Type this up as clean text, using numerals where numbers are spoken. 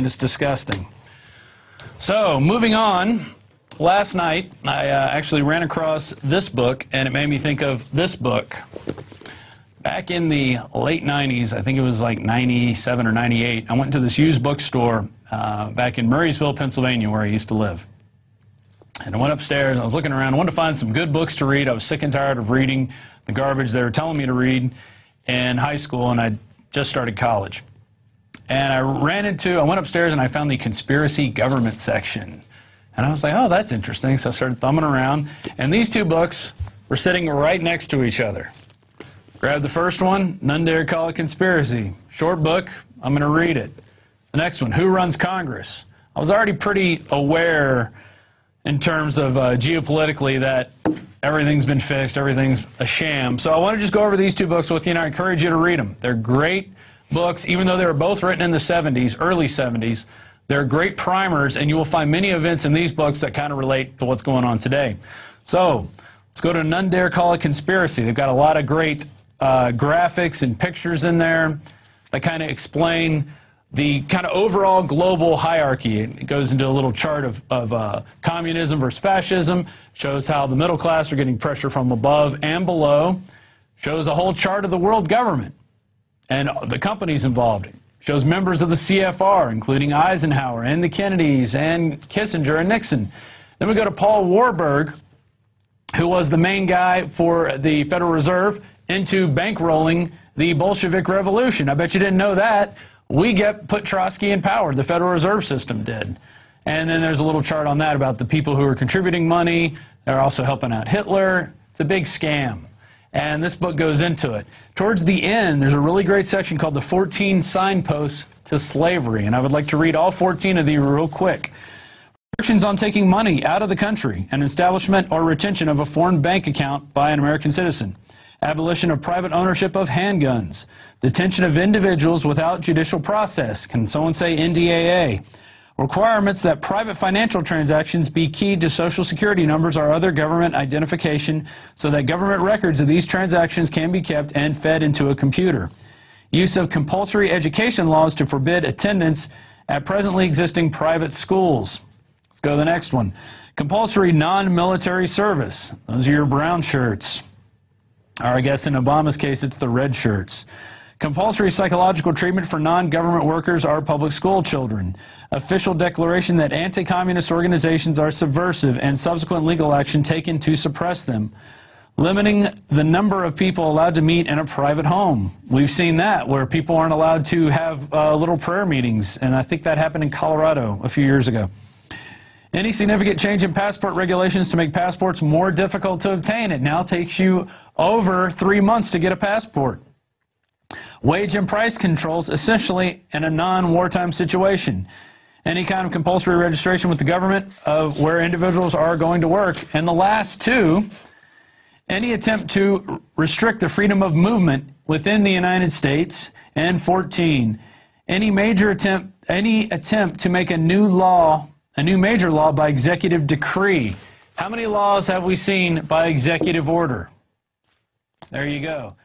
and it's disgusting. So, moving on, last night I actually ran across this book, and it made me think of this book. Back in the late 90s, I think it was like 97 or 98, I went to this used bookstore back in Murraysville, Pennsylvania, where I used to live. And I went upstairs, and I was looking around. I wanted to find some good books to read. I was sick and tired of reading the garbage they were telling me to read in high school, and I just started college. And I went upstairs and I found the conspiracy government section. And I was like, oh, that's interesting. So I started thumbing around. And these two books were sitting right next to each other. Grabbed the first one, None Dare Call It Conspiracy. Short book, I'm going to read it. The next one, Who Runs Congress? I was already pretty aware in terms of geopolitically that everything's been fixed, everything's a sham. So I want to just go over these two books with you, and I encourage you to read them. They're great books, even though they were both written in the 70s, early 70s. They're great primers, and you will find many events in these books that kind of relate to what's going on today. So let's go to None Dare Call It Conspiracy. They've got a lot of great graphics and pictures in there that kind of explain the kind of overall global hierarchy. It goes into a little chart of communism versus fascism, shows how the middle class are getting pressure from above and below, shows a whole chart of the world government and the companies involved. Shows members of the CFR, including Eisenhower and the Kennedys and Kissinger and Nixon. Then we go to Paul Warburg, who was the main guy for the Federal Reserve, into bankrolling the Bolshevik Revolution. I bet you didn't know that. We put Trotsky in power. The Federal Reserve System did. And then there's a little chart on that about the people who are contributing money. They're also helping out Hitler. It's a big scam. And this book goes into it. Towards the end, there's a really great section called the 14 Signposts to Slavery. And I would like to read all 14 of these real quick. Restrictions on taking money out of the country and establishment or retention of a foreign bank account by an American citizen. Abolition of private ownership of handguns. Detention of individuals without judicial process. Can someone say NDAA? Requirements that private financial transactions be keyed to Social Security numbers or other government identification so that government records of these transactions can be kept and fed into a computer. Use of compulsory education laws to forbid attendance at presently existing private schools. Let's go to the next one. Compulsory non-military service. Those are your brown shirts. Or I guess in Obama's case, it's the red shirts. Compulsory psychological treatment for non-government workers or public school children. Official declaration that anti-communist organizations are subversive and subsequent legal action taken to suppress them. Limiting the number of people allowed to meet in a private home. We've seen that, where people aren't allowed to have little prayer meetings, and I think that happened in Colorado a few years ago. Any significant change in passport regulations to make passports more difficult to obtain. It now takes you over 3 months to get a passport. Wage and price controls, essentially in a non-wartime situation. Any kind of compulsory registration with the government of where individuals are going to work. And the last two, any attempt to restrict the freedom of movement within the United States. And 14, any attempt to make a new major law by executive decree. How many laws have we seen by executive order? There you go.